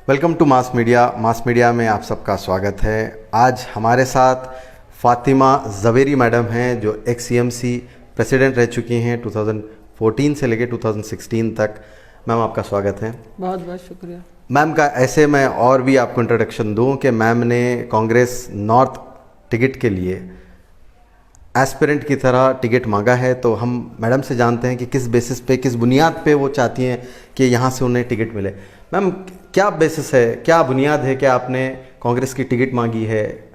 Welcome to mass media. Mass media में आप सबका स्वागत है। आज हमारे साथ फातिमा ज़वेरी मैडम हैं जो XCMC प्रेसिडेंट रह चुकी हैं 2014 से लेकर 2016 तक। मैम आपका स्वागत है। बहुत बहुत शुक्रिया मैम का। ऐसे मैं और भी आपको इंट्रोडक्शन दूं कि मैम ने कांग्रेस नॉर्थ टिकट के लिए एस्पिरेंट की तरह टिकट मांगा है, तो हम मैडम से जानते हैं कि किस बेसिस पे, किस बुनियाद पे वो चाहती हैं कि यहाँ से उन्हें टिकट मिले। मैम क्या बेसिस है, क्या बुनियाद है कि आपने कांग्रेस की टिकट मांगी है?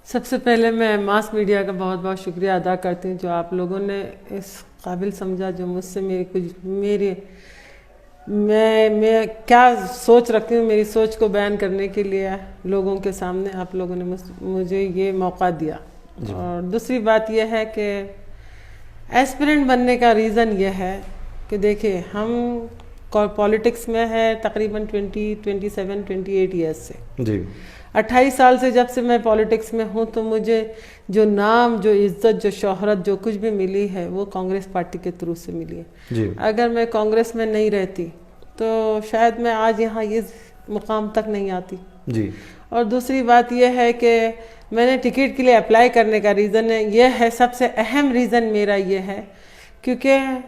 सबसे पहले मैं मास मीडिया का बहुत बहुत शुक्रिया अदा करती हूँ जो आप लोगों ने इस काबिल समझा जो मुझसे मैं क्या सोच रखती हूँ, मेरी सोच को बयान करने के लिए लोगों के सामने आप लोगों ने मुझे ये मौका दिया। और दूसरी बात यह है कि एस्पिरेंट बनने का रीज़न यह है कि देखिए हम पॉलिटिक्स में है तकरीबन 28 ईयर्स से जी। 28 साल से जब से मैं पॉलिटिक्स में हूँ तो मुझे जो नाम, जो इज्जत, जो शोहरत, जो कुछ भी मिली है वो कांग्रेस पार्टी के थ्रू से मिली है जी। अगर मैं कांग्रेस में नहीं रहती तो शायद मैं आज यहाँ इस मुकाम तक नहीं आती जी। और दूसरी बात यह है कि मैंने टिकट के लिए अप्लाई करने का रीज़न है यह है, सबसे अहम रीज़न मेरा ये है क्योंकि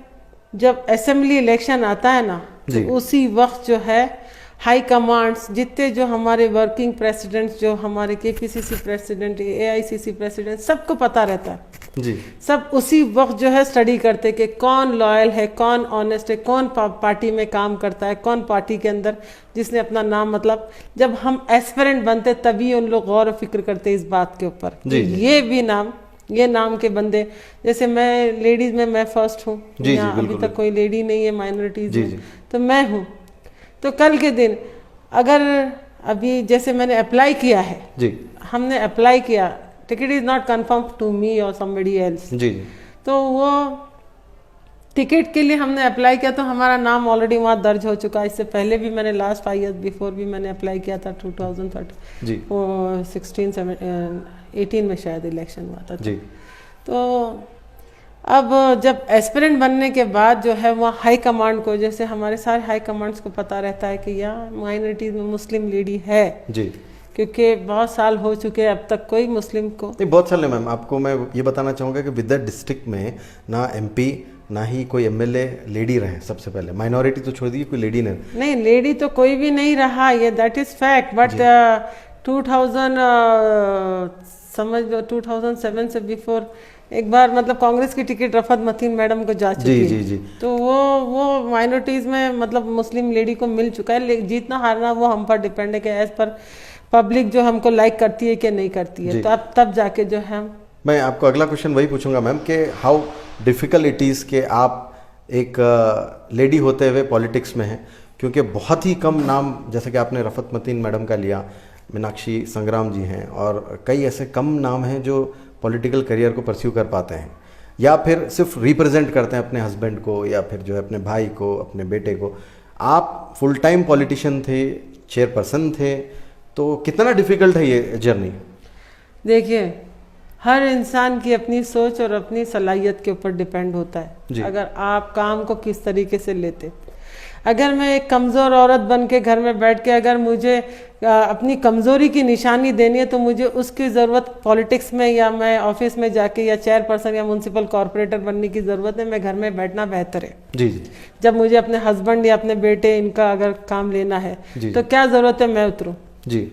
जब असेंबली इलेक्शन आता है ना तो उसी वक्त जो है हाई कमांड्स, जितने जो हमारे वर्किंग प्रेसिडेंट्स, जो हमारे KPCC प्रेसिडेंट, AICC प्रेसिडेंट, सबको पता रहता है जी। सब उसी वक्त जो है स्टडी करते कि कौन लॉयल है, कौन ऑनेस्ट है, कौन पार्टी में काम करता है, कौन पार्टी के अंदर जिसने अपना नाम, मतलब जब हम एस्पिरेंट बनते तभी उन लोग गौर फिक्र करते इस बात के ऊपर। ये नाम के बंदे, जैसे मैं लेडीज में मैं फर्स्ट हूँ, अभी तक कोई लेडी नहीं है माइनॉरिटीज में, तो मैं हूँ। तो कल के दिन अगर अभी जैसे मैंने अप्लाई किया है जी, हमने अप्लाई किया, ticket is not confirm to me और समबडी एल्स जी, तो वो टिकट के लिए हमने अप्लाई किया तो हमारा नाम ऑलरेडी वहाँ दर्ज हो चुका है। इससे पहले भी मैंने लास्ट 5 ईयर्स बिफोर भी मैंने अप्लाई किया था 2013 जी, 18 में शायद इलेक्शन हुआ था जी। तो अब जब एस्पिरेंट बनने के बाद जो है वहाँ हाई कमांड को, जैसे हमारे सारे हाई कमांड्स को पता रहता है कि यहाँ माइनॉरिटीज में मुस्लिम लेडी है जी, क्योंकि बहुत साल हो चुके हैं अब तक कोई मुस्लिम को नहीं। बहुत साल नहीं मैम, आपको मैं ये बताना चाहूँगा कि विद डिस्ट्रिक्ट में ना MP ना ही कोई MLA लेडी रहे। सबसे पहले माइनॉरिटी तो छोड़ दी, कोई लेडी नहीं, लेडी तो कोई भी नहीं रहा, ये दैट इज फैक्ट। बट 2007 से बिफोर एक बार मतलब कांग्रेस की टिकट रफत मतीन मैडम को जा चुकी है जी। तो वो माइनॉरिटीज में मतलब मुस्लिम लेडी को मिल चुका है। जीतना हारना वो हम पर डिपेंड है कि एज पर पब्लिक जो हमको लाइक करती है कि नहीं करती है, तो अब तब जाके जो है। मैं आपको अगला क्वेश्चन वही पूछूंगा मैम कि हाउ डिफ़िकल्ट इट इज़ कि आप एक लेडी होते हुए पॉलिटिक्स में हैं, क्योंकि बहुत ही कम नाम, जैसे कि आपने रफत मतीन मैडम का लिया, मीनाक्षी संग्राम जी हैं, और कई ऐसे कम नाम हैं जो पॉलिटिकल करियर को परस्यू कर पाते हैं या फिर सिर्फ रिप्रेजेंट करते हैं अपने हस्बैंड को या फिर जो है अपने भाई को, अपने बेटे को। आप फुल टाइम पॉलिटिशियन थे, चेयरपर्सन थे, तो कितना डिफ़िकल्ट है ये जर्नी? देखिए, हर इंसान की अपनी सोच और अपनी सलाहियत के ऊपर डिपेंड होता है अगर आप काम को किस तरीके से लेते। अगर मैं एक कमज़ोर औरत बन के घर में बैठ के अगर मुझे अपनी कमज़ोरी की निशानी देनी है तो मुझे उसकी ज़रूरत पॉलिटिक्स में या मैं ऑफिस में जाके या चेयरपर्सन या म्यूनसिपल कॉरपोरेटर बनने की ज़रूरत है। मैं घर में बैठना बेहतर है जी। जब मुझे अपने हस्बैंड या अपने बेटे इनका अगर काम लेना है तो क्या ज़रूरत है मैं उतरूँ जी।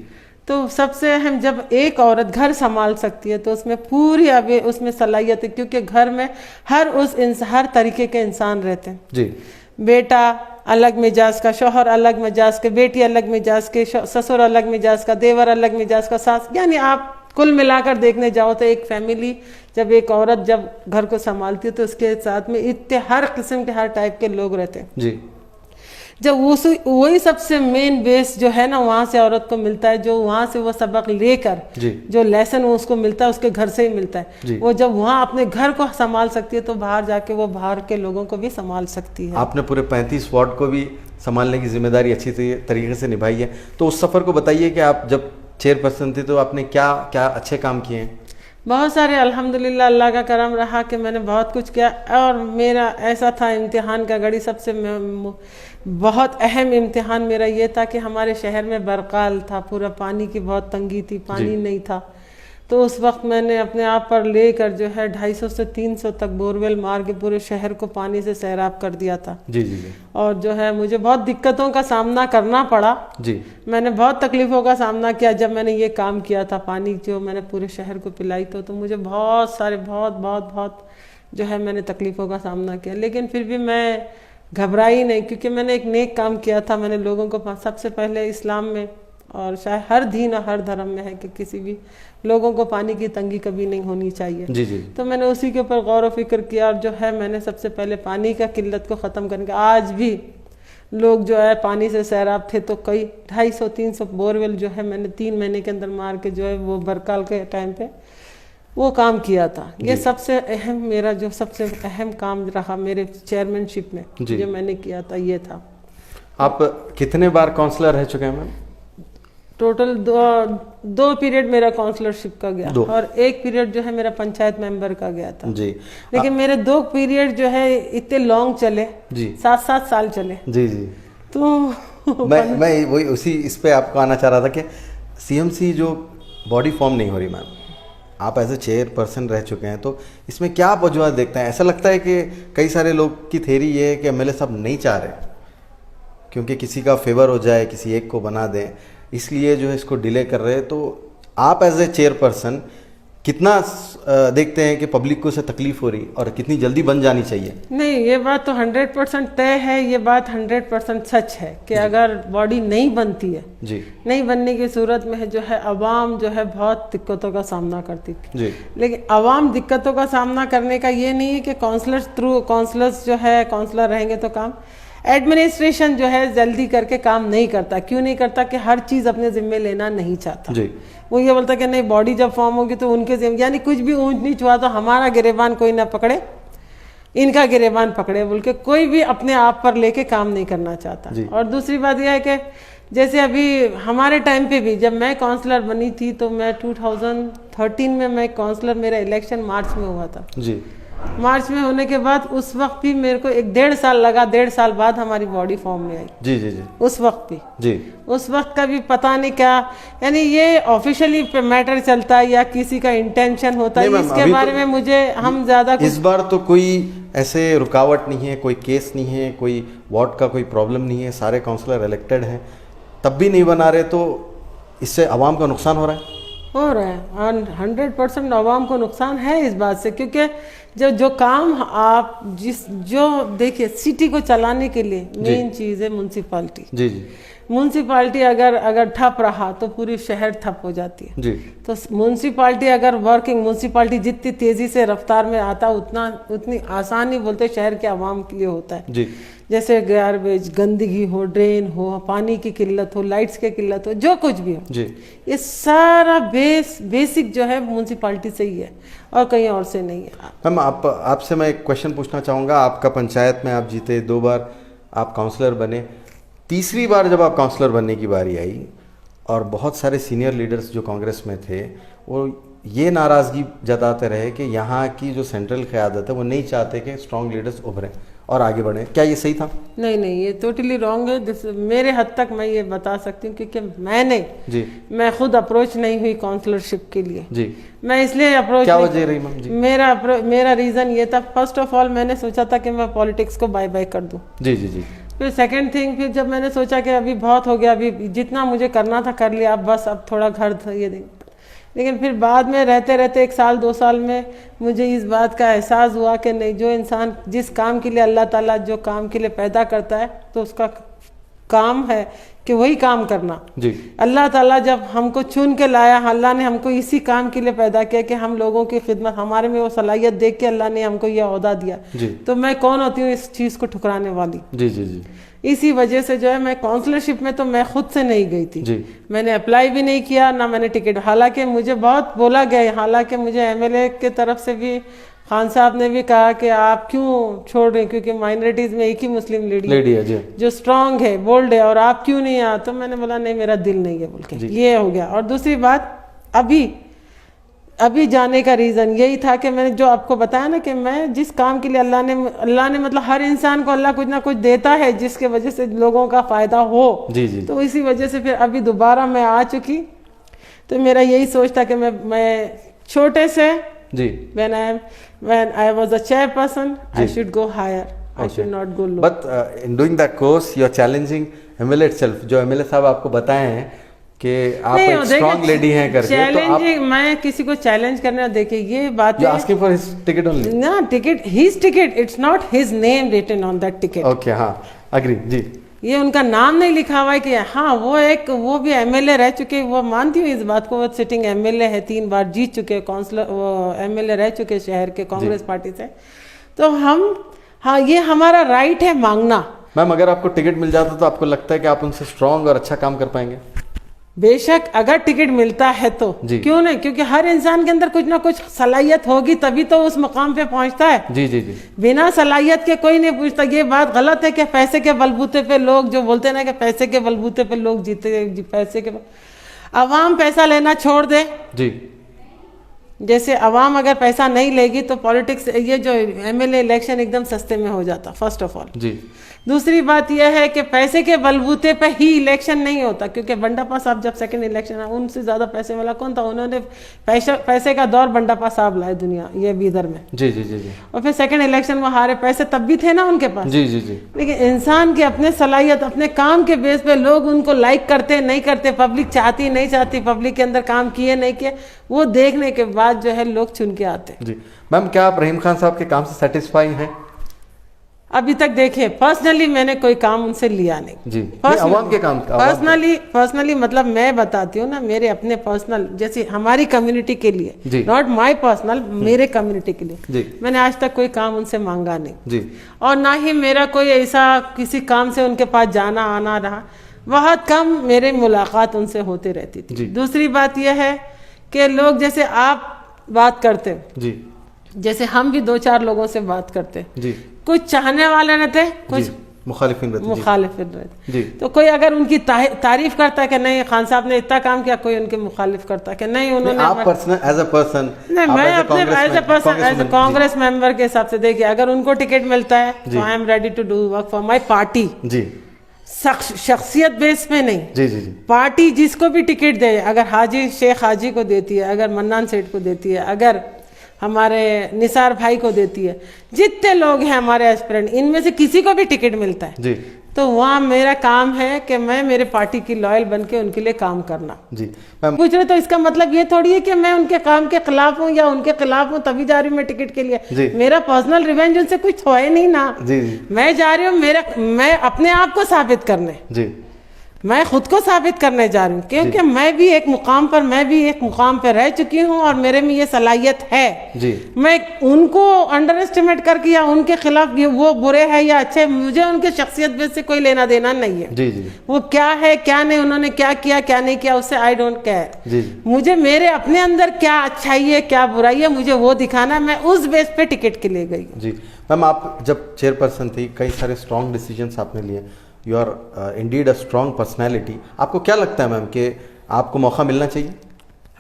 तो सबसे अहम, जब एक औरत घर संभाल सकती है तो उसमें पूरी अभी उसमें सलाहियत है, क्योंकि घर में हर तरीके के इंसान रहते हैं जी। बेटा अलग मिजाज का, शौहर अलग मिजाज के, बेटी अलग मिजाज के, ससुर अलग मिजाज का, देवर अलग मिजाज का, सास, यानी आप कुल मिलाकर देखने जाओ तो एक फैमिली, जब एक औरत जब घर को संभालती है तो उसके साथ में इतने हर किस्म के, हर टाइप के लोग रहते हैं जी। जब वही सबसे मेन बेस जो है ना वहाँ से औरत को मिलता है, जो वहाँ से वो सबक लेकर जो लेसन उसको मिलता है उसके घर से ही मिलता है। वो जब वहाँ अपने घर को संभाल सकती है तो बाहर जाके वो बाहर के लोगों को भी संभाल सकती है। आपने पूरे 35 वार्ड को भी संभालने की जिम्मेदारी अच्छी तरीके से निभाई है। तो उस सफ़र को बताइए कि आप जब चेयरपर्सन थे तो आपने क्या क्या अच्छे काम किए हैं? बहुत सारे अल्हम्दुलिल्लाह अल्लाह का करम रहा कि मैंने बहुत कुछ किया। और मेरा ऐसा था इम्तिहान का घड़ी सबसे बहुत अहम इम्तिहान मेरा ये था कि हमारे शहर में बरकाल था, पूरा पानी की बहुत तंगी थी, पानी नहीं था। तो उस वक्त मैंने अपने आप पर लेकर जो है 250 से 300 तक बोरवेल मार के पूरे शहर को पानी से सैराब कर दिया था। जी जी जी। और जो है मुझे बहुत दिक्कतों का सामना करना पड़ा जी। मैंने बहुत तकलीफ़ों का सामना किया जब मैंने ये काम किया था, पानी जो मैंने पूरे शहर को पिलाई तो मुझे बहुत सारे बहुत जो है मैंने तकलीफ़ों का सामना किया। लेकिन फिर भी मैं घबराई नहीं, क्योंकि मैंने एक नेक काम किया था। मैंने लोगों को सबसे पहले इस्लाम में और शायद हर दीन और हर धर्म में है कि किसी भी लोगों को पानी की तंगी कभी नहीं होनी चाहिए। जी जी। तो मैंने उसी के ऊपर गौर व फिक्र किया और जो है मैंने सबसे पहले पानी का किल्लत को ख़त्म करने का, आज भी लोग जो है पानी से सैराब थे तो कई 250-300 बोरवेल जो है मैंने 3 महीने के अंदर मार के जो है वो बरकाल के टाइम पे वो काम किया था। ये सबसे अहम मेरा जो सबसे अहम काम रहा मेरे चेयरमैनशिप में जो मैंने किया था ये था। आप कितने बार काउंसलर रह चुके हैं मैम? टोटल दो पीरियड मेरा काउंसलरशिप का गया और एक पीरियड जो है मेरा पंचायत मेंबर का गया था जी। लेकिन मेरे 2 पीरियड जो है इतने लॉन्ग चले जी, 7-7 साल चले जी जी। तो मैं वही उसी इस पे आपको आना चाह रहा था कि सीएमसी जो बॉडी फॉर्म नहीं हो रही मैम, आप एज ए चेयरपर्सन रह चुके हैं, तो इसमें क्या आप वजूहत देखते हैं? ऐसा लगता है कि कई सारे लोग की थेरी ये है कि एमएलए साहब नहीं चाह रहे क्योंकि किसी का फेवर हो जाए, किसी एक को बना दें, इसलिए जो है इसको डिले कर रहे हैं। तो आप एज ए चेयरपर्सन कितना देखते हैं कि पब्लिक को इससे तकलीफ हो रही और कितनी जल्दी बन जानी चाहिए? नहीं, ये बात तो 100% तय है, ये बात 100% सच है कि अगर बॉडी नहीं बनती है जी, नहीं बनने की सूरत में जो है अवाम जो है बहुत दिक्कतों का सामना करती थी जी। लेकिन अवाम दिक्कतों का सामना करने का ये नहीं है कि काउंसलर्स जो है काउंसलर रहेंगे तो काम, एडमिनिस्ट्रेशन जो है जल्दी करके काम नहीं करता। क्यों नहीं करता? कि हर चीज़ अपने जिम्मे लेना नहीं चाहता जी। वो ये बोलता कि नहीं बॉडी जब फॉर्म होगी तो उनके जिम्मे, यानी कुछ भी ऊंच नीच हुआ तो हमारा गिरेबान कोई ना पकड़े, इनका गिरेबान पकड़े बोल के कोई भी अपने आप पर लेके काम नहीं करना चाहता। और दूसरी बात यह है कि जैसे अभी हमारे टाइम पे भी जब मैं काउंसलर बनी थी तो मैं 2013 में मैं काउंसलर, मेरा इलेक्शन मार्च में हुआ था जी। मार्च में होने के बाद उस वक्त भी मेरे को 1-1.5 साल लगा, 1.5 साल बाद हमारी बॉडी फॉर्म में आई जी जी जी। उस वक्त भी जी, उस वक्त का भी पता नहीं क्या, यानी ये ऑफिशियली मैटर चलता है या किसी का इंटेंशन होता है, इसके बारे में मुझे हम ज्यादा इस बार तो कोई ऐसे रुकावट नहीं है, कोई केस नहीं है, कोई वार्ड का कोई प्रॉब्लम नहीं है, सारे काउंसलर इलेक्टेड हैं, तब भी नहीं बना रहे, तो इससे आवाम का नुकसान हो रहा है। 100% आवाम को नुकसान है इस बात से, क्योंकि जो काम आप जो देखिए सिटी को चलाने के लिए मेन चीज़ है म्यूनसिपालिटी जी जी। म्यूनसिपालिटी अगर ठप रहा तो पूरी शहर ठप हो जाती है जी। तो म्यूनसिपालिटी अगर वर्किंग, म्यूनसिपालिटी जितनी तेजी से रफ्तार में आता उतनी आसानी बोलते शहर के आवाम के लिए होता है जी। जैसे गार्बेज, गंदगी हो, ड्रेन हो, पानी की किल्लत हो, लाइट्स की किल्लत हो, जो कुछ भी हो जी, ये सारा बेसिक जो है म्यूनसिपालिटी से ही है और कहीं और से नहीं है। मैम आपसे मैं एक क्वेश्चन पूछना चाहूँगा। आपका पंचायत में आप जीते, 2 बार आप काउंसलर बने, तीसरी बार जब आप काउंसलर बनने की बारी आई और बहुत सारे सीनियर लीडर्स जो कांग्रेस में थे वो ये नाराज़गी जताते रहे कि यहाँ की जो सेंट्रल क़यादत है वो नहीं चाहते कि स्ट्रॉन्ग लीडर्स उभरें और आगे बढ़ें, क्या ये सही था? नहीं, ये टोटली रॉन्ग है। मेरे हद तक मैं ये बता सकती हूँ क्योंकि मैं खुद अप्रोच नहीं हुई काउंसलरशिप के लिए जी। मैं इसलिए अप्रोच, क्या वजह रही मैम जी? मेरा रीज़न ये था, फर्स्ट ऑफ ऑल मैंने सोचा था कि मैं पॉलिटिक्स को बाय बाय कर दूँ जी जी जी। फिर सेकंड थिंग, फिर जब मैंने सोचा कि अभी बहुत हो गया, अभी जितना मुझे करना था कर लिया, अब बस अब थोड़ा घर ये दें। लेकिन फिर बाद में रहते रहते 1 साल 2 साल में मुझे इस बात का एहसास हुआ कि नहीं, जो इंसान जिस काम के लिए अल्लाह ताला जो काम के लिए पैदा करता है तो उसका काम है कि वही काम करना जी। अल्लाह ताला जब हमको चुन के लाया, अल्लाह ने हमको इसी काम के लिए पैदा किया कि हम लोगों की खिदमत, हमारे में वो सलाहियत देख के अल्लाह ने हमको ये ओहदा दिया जी। तो मैं कौन होती हूँ इस चीज़ को ठुकराने वाली जी जी जी। इसी वजह से जो है मैं काउंसलरशिप में तो मैं खुद से नहीं गई थी जी। मैंने अप्लाई भी नहीं किया, ना मैंने टिकट, हालांकि मुझे बहुत बोला गया, हालांकि मुझे एमएलए के तरफ से भी खान साहब ने भी कहा कि आप क्यों छोड़ रहे हैं, क्योंकि माइनॉरिटीज में एक ही मुस्लिम लेडी है जी, जो स्ट्रांग है, बोल्ड है, और आप क्यों नहीं आए? तो मैंने बोला नहीं, मेरा दिल नहीं है बोल के ये हो गया। और दूसरी बात, अभी अभी जाने का रीज़न यही था कि मैंने जो आपको बताया ना कि मैं जिस काम के लिए अल्लाह ने मतलब हर इंसान को अल्लाह कुछ ना कुछ देता है जिसके वजह से लोगों का फ़ायदा हो। जी जी। तो इसी वजह से फिर अभी दोबारा मैं आ चुकी। तो मेरा यही सोच था कि मैं छोटे से जी when I was a chairperson I should go higher. I should not go low. But in doing that course you are challenging MLA itself. जो MLA साहब आपको बताए हैं कि आप एक स्ट्रॉन्ग लेडी हैं करके, चैलेंजिंग मैं किसी को चैलेंज करना, देखिए ये बात है asking for his ticket only ना, ticket his ticket, it's not his name written on that ticket. Okay, हाँ अग्री जी। ये उनका नाम नहीं लिखा हुआ है कि हाँ वो भी एमएलए रह चुके, वो मानती हूँ इस बात को, वो सिटिंग एमएलए है, 3 बार जीत चुके, काउंसलर एमएलए रह चुके शहर के कांग्रेस पार्टी से। तो हाँ ये हमारा राइट है मांगना। मैम अगर आपको टिकट मिल जाता तो आपको लगता है कि आप उनसे स्ट्रांग और अच्छा काम कर पाएंगे? बेशक अगर टिकट मिलता है तो क्यों नहीं, क्योंकि हर इंसान के अंदर कुछ ना कुछ सलाहियत होगी तभी तो उस मुकाम पे पहुंचता है। जी जी जी। बिना सलाहियत के कोई नहीं पूछता। ये बात गलत है कि पैसे के बलबूते पे लोग जो बोलते हैं ना कि पैसे के बलबूते पे लोग जीते, पैसे के अवाम पैसा लेना छोड़ दे जी। जैसे अवाम अगर पैसा नहीं लेगी तो पॉलिटिक्स, ये जो एमएलए इलेक्शन एकदम सस्ते में हो जाता, फर्स्ट ऑफ ऑल जी। दूसरी बात यह है कि पैसे के बलबूते पे ही इलेक्शन नहीं होता, क्योंकि बंडापा साहब जब सेकंड इलेक्शन है उनसे ज़्यादा पैसे वाला कौन था? उन्होंने पैसे का दौर बंडापा साहब लाए दुनिया ये बीदर में। जी जी जी जी। और फिर सेकंड इलेक्शन में हारे, पैसे तब भी थे ना उनके पास। जी जी जी। लेकिन इंसान के अपने सलाहियत, अपने काम के बेस पे लोग उनको लाइक करते नहीं करते, पब्लिक चाहती नहीं चाहती, पब्लिक के अंदर काम किए नहीं किए, वो देखने के बाद जो है लोग चुन के आते। जी मैम, क्या आप रहीम खान साहब के काम से सेटिस्फाई हैं? अभी तक देखिए पर्सनली मैंने कोई काम उनसे लिया नहीं जी। अवाम के काम पर्सनली मतलब मैं बताती हूँ ना, मेरे अपने पर्सनल, जैसे हमारी कम्युनिटी के लिए, नॉट माय पर्सनल, मेरे कम्युनिटी के लिए मैंने आज तक कोई काम उनसे मांगा नहीं जी। और ना ही मेरा कोई ऐसा किसी काम से उनके पास जाना आना रहा, बहुत कम मेरे मुलाकात उनसे होते रहती थी। दूसरी बात यह है कि लोग जैसे आप बात करते जी, जैसे हम भी 2-4 लोगों से बात करते जी, कुछ चाहने वाले न थे, कुछ मुखालिफिन रहते जी। तो कोई अगर उनकी तारीफ करता है कि नहीं खान साहब ने इतना काम किया, कोई उनके मुखालिफ करता है कि नहीं उन्होंने, आप पर्सनल एज अ पर्सन, नहीं मैं अपने as a person, as a Congress member के हिसाब से देखिए, अगर उनको टिकट मिलता है तो I am ready to do work for my party जी, शख्सियत बेस पे नहीं जी जी जी। पार्टी जिसको भी टिकट दे, अगर शेख हाजी को देती है, अगर मन्नान सेठ को देती है, अगर हमारे निसार भाई को देती है, जितने लोग हैं हमारे एस्पिरेंट, इनमें से किसी को भी टिकट मिलता है जी, तो वहाँ मेरा काम है कि मैं मेरे पार्टी की लॉयल बन के उनके लिए काम करना जी। पूछ रहे तो इसका मतलब ये थोड़ी है कि मैं उनके काम के खिलाफ हूँ या उनके खिलाफ हूँ तभी जा रही हूँ मैं टिकट के लिए। मेरा पर्सनल रिवेंज उनसे कुछ हो ही नहीं ना जी। मैं जा रही हूँ मैं अपने आप को साबित करने जी, मैं खुद को साबित करने जा रही हूँ, क्योंकि मैं भी एक मुकाम पर रह चुकी हूँ और मेरे में ये सलाहियत है जी। मैं उनको अंडर एस्टिमेट करके या उनके खिलाफ वो बुरे हैं या अच्छे, मुझे उनके शख्सियत बेस से कोई लेना देना नहीं है जी जी। वो क्या है क्या नहीं, उन्होंने क्या किया क्या नहीं किया, उससे आई डोंट केयर। मुझे मेरे अपने अंदर क्या अच्छाई है क्या बुराई है, मुझे वो दिखाना, मैं उस बेस पे टिकट के लिए गई जी। मैम आप जब चेयरपर्सन थी, कई सारे स्ट्रॉन्ग डिसीजंस आपने लिए, you are indeed a strong personality, आपको क्या लगता है मैम कि आपको मौका मिलना चाहिए?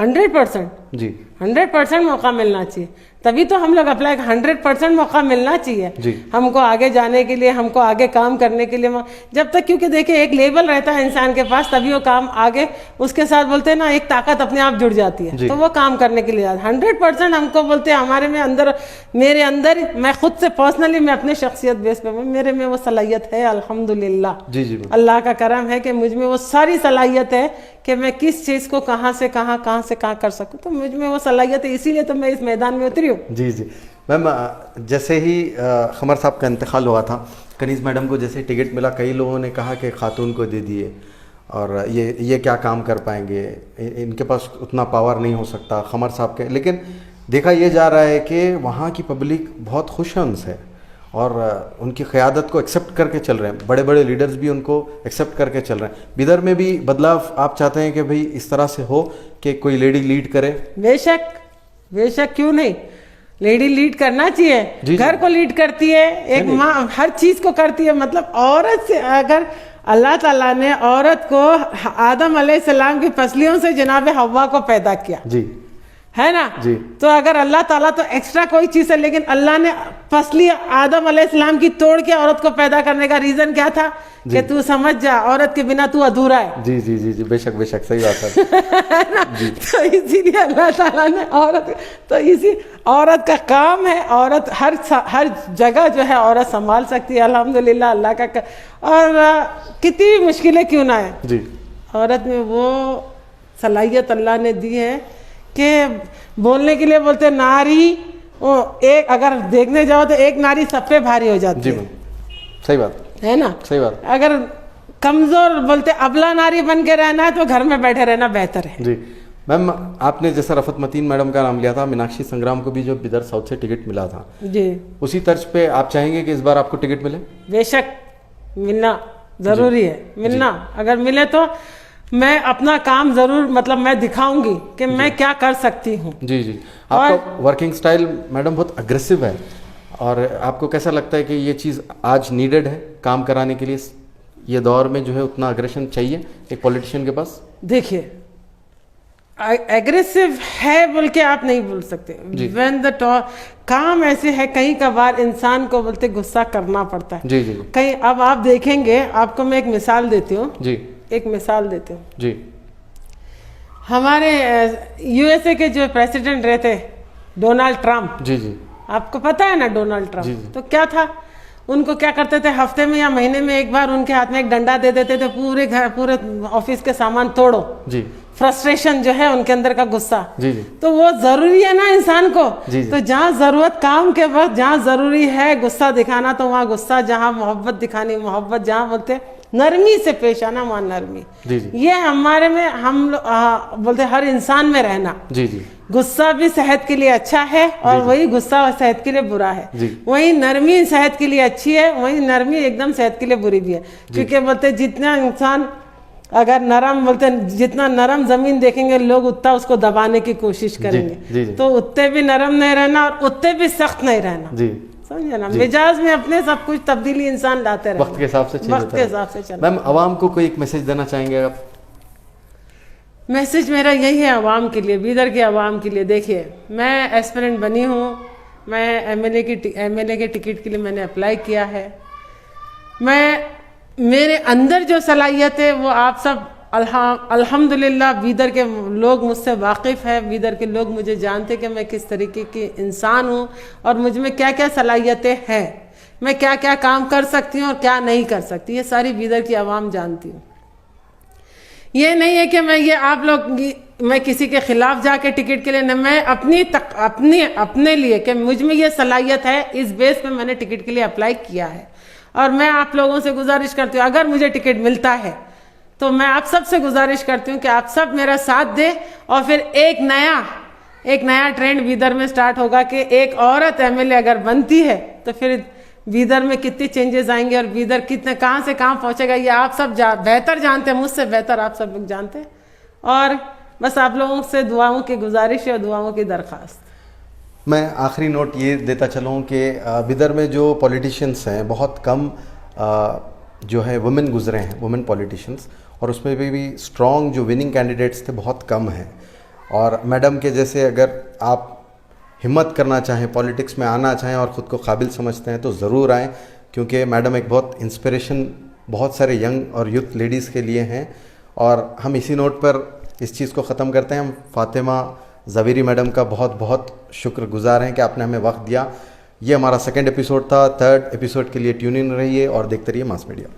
100% जी, 100% मौका मिलना चाहिए, तभी तो हम लोग अप्लाई, 100% मौका मिलना चाहिए जी। हमको आगे जाने के लिए, हमको आगे काम करने के लिए, जब तक, क्योंकि देखिए एक लेवल रहता है इंसान के पास तभी वो काम आगे, उसके साथ बोलते हैं ना एक ताकत अपने आप जुड़ जाती है, तो वो काम करने के लिए 100% हमको बोलते हैं, हमारे में अंदर, मेरे अंदर, मैं खुद से पर्सनली, मैं अपने शख्सियत बेस पे, मेरे में वो सलाहियत है अल्हम्दुलिल्लाह जी जी। अल्लाह का करम है कि मुझ में वो सारी सलाहियत है कि मैं किस चीज़ को कहाँ से कहाँ कर सकूँ, तो मुझ में वो सलाहियत है, इसीलिए तो मैं इस मैदान में उतरी हूँ जी जी। मैम जैसे ही खमर साहब का इंतकाल हुआ था, कनीज़ मैडम को जैसे टिकट मिला, कई लोगों ने कहा कि खातून को दे दिए और ये क्या काम कर पाएंगे, इनके पास उतना पावर नहीं हो सकता खमर साहब के, लेकिन देखा यह जा रहा है कि वहाँ की पब्लिक बहुत खुश है उनसे और उनकी क़यादत को एक्सेप्ट करके चल रहे हैं, बड़े बड़े लीडर्स भी उनको एक्सेप्ट करके चल रहे हैं। बिदर में भी बदलाव आप चाहते हैं कि भाई इस तरह से हो कि कोई लेडी लीड करे? बेशक क्यों नहीं, लेडी लीड करना चाहिए, घर को लीड करती है, एक माँ हर चीज को करती है। मतलब औरत से, अगर अल्लाह ताला ने औरत को आदम अलैहिस्सलाम की पसलियों से जनाब हव्वा को पैदा किया जी, है ना जी। तो अगर अल्लाह ताला तो एक्स्ट्रा कोई चीज है, लेकिन अल्लाह ने फसली आदम अलैहिस्सलाम की तोड़ के औरत को पैदा करने का रीजन क्या था कि तू समझ जा औरत के बिना तू अधूरा है। जी जी जी जी, बेशक बेशक, सही बात है। जी। तो इसीलिए अल्लाह ताला ने औरत, तो इसी औरत का काम है, औरत हर जगह जो है औरत संभाल सकती है अल्हम्दुलिल्लाह अल्लाह का। और कितनी भी मुश्किलें क्यों ना है जी, औरत में वो सलाहियत अल्लाह ने दी है कि बोलने के लिए बोलते नारी, वो एक अगर देखने जाओ तो एक नारी सब पे भारी हो जाती जी है। सही बात है ना, सही बात। अगर कमजोर बोलते अबला नारी बन के रहना है तो घर में बैठे रहना बेहतर है। जी मैम, आपने जैसा रफत मतीन मैडम का नाम लिया था, मीनाक्षी संग्राम को भी जो बिदर साउथ से टिकट मिला था, जी उसी तर्ज पे आप चाहेंगे कि इस बार आपको टिकट मिले? बेशक मिलना जरूरी है, मिलना अगर मिले तो मैं अपना काम जरूर मतलब मैं दिखाऊंगी कि मैं क्या कर सकती हूँ। जी जी, आपका वर्किंग स्टाइल मैडम बहुत अग्रेसिव है, और आपको कैसा लगता है कि ये चीज़ आज नीडेड है काम कराने के लिए? ये दौर में जो है उतना अग्रेशन चाहिए एक पॉलिटिशियन के पास? देखिए एग्रेसिव है बोल के आप नहीं बोल सकते। व्हेन द काम ऐसे है, कहीं का बार इंसान को बोलते गुस्सा करना पड़ता है। जी जी कहीं अब आप देखेंगे, आपको मैं एक मिसाल देती हूँ जी, एक मिसाल देती हूँ। जी, हमारे यूएसए के जो प्रेसिडेंट रहते डोनाल्ड ट्रम्प, जी जी, आपको पता है ना डोनाल्ड ट्रम्प? जी, जी। तो क्या था, उनको क्या करते थे, हफ्ते में या महीने में एक बार उनके हाथ में एक डंडा दे देते थे, पूरे घर पूरे ऑफिस के सामान तोड़ो। जी, फ्रस्ट्रेशन जो है उनके अंदर का गुस्सा। जी जी, तो वो जरूरी है ना इंसान को। जी जी। तो जहाँ जरूरत काम के वक्त जहाँ जरूरी है गुस्सा दिखाना तो वहाँ गुस्सा, जहाँ मोहब्बत दिखानी मोहब्बत, जहाँ बोलते नरमी से पेश आना वहाँ नरमी। जी जी, ये हमारे में हम बोलते हर इंसान में रहना। जी जी, गुस्सा भी सेहत के लिए अच्छा है और वही गुस्सा सेहत के लिए बुरा है। वही नरमी सेहत के लिए अच्छी है, वही नरमी एकदम सेहत के लिए बुरी भी है। क्योंकि बोलते जितना इंसान अगर नरम, बोलते जितना नरम जमीन देखेंगे लोग उतना उसको दबाने की कोशिश करेंगे। तो उतने भी नरम नहीं रहना और उतने भी सख्त नहीं रहना। जी, समझे ना, मिजाज में अपने सब कुछ तब्दीली इंसान लाते रहे, वक्त के हिसाब से, वक्त के हिसाब से चलना। मैम आवाम को कोई एक मैसेज देना चाहेंगे आप? मैसेज मेरा यही है आवाम के लिए, बीदर के आवाम के लिए। देखिए मैं एस्पिरेंट बनी हूँ, मैं एमएलए के टिकट के लिए मैंने अप्लाई किया है। मेरे अंदर जो सलाहियत है वो आप सब अल्हम्दुलिल्लाह बीदर के लोग मुझसे वाकिफ़ है, बीदर के लोग मुझे जानते कि मैं किस तरीके की इंसान हूँ और मुझ में क्या क्या सलाहियतें हैं, मैं क्या क्या काम कर सकती हूँ और क्या नहीं कर सकती, ये सारी बीदर की आवाम जानती हूँ। ये नहीं है कि मैं ये आप लोग मैं किसी के खिलाफ जाके टिकट के लिए न, मैं अपने लिए कि मुझ में ये सलाहियत है, इस बेस पे मैंने टिकट के लिए अप्लाई किया है। और मैं आप लोगों से गुजारिश करती हूँ अगर मुझे टिकट मिलता है तो मैं आप सब से गुजारिश करती हूँ कि आप सब मेरा साथ दें और फिर एक नया ट्रेंड बीदर में स्टार्ट होगा कि एक औरत एमएलए अगर बनती है तो फिर बीदर में कितने चेंजेस आएंगे और बीदर कितने कहाँ से कहाँ पहुँचेगा ये आप सब बेहतर जानते हैं, मुझसे बेहतर आप सब लोग जानते हैं। और बस आप लोगों से दुआओं की गुजारिश और दुआओं की दरख्वास्त। मैं आखिरी नोट ये देता चलूँ कि बिदर में जो पॉलिटिशियंस हैं बहुत कम जो है वुमेन गुजरे हैं, वुमेन पॉलिटिशियंस, और उसमें भी स्ट्रॉन्ग जो विनिंग कैंडिडेट्स थे बहुत कम हैं। और मैडम के जैसे अगर आप हिम्मत करना चाहें, पॉलिटिक्स में आना चाहें और ख़ुद को काबिल समझते हैं तो ज़रूर आएँ, क्योंकि मैडम एक बहुत इंस्पिरेशन बहुत सारे यंग और यूथ लेडीज़ के लिए हैं। और हम इसी नोट पर इस चीज़ को ख़त्म करते हैं। हम फातिमा ज़वेरी मैडम का बहुत बहुत शुक्रगुजार हैं कि आपने हमें वक्त दिया। ये हमारा 2nd एपिसोड था। 3rd एपिसोड के लिए ट्यून इन रहिए और देखते रहिए मास मीडिया।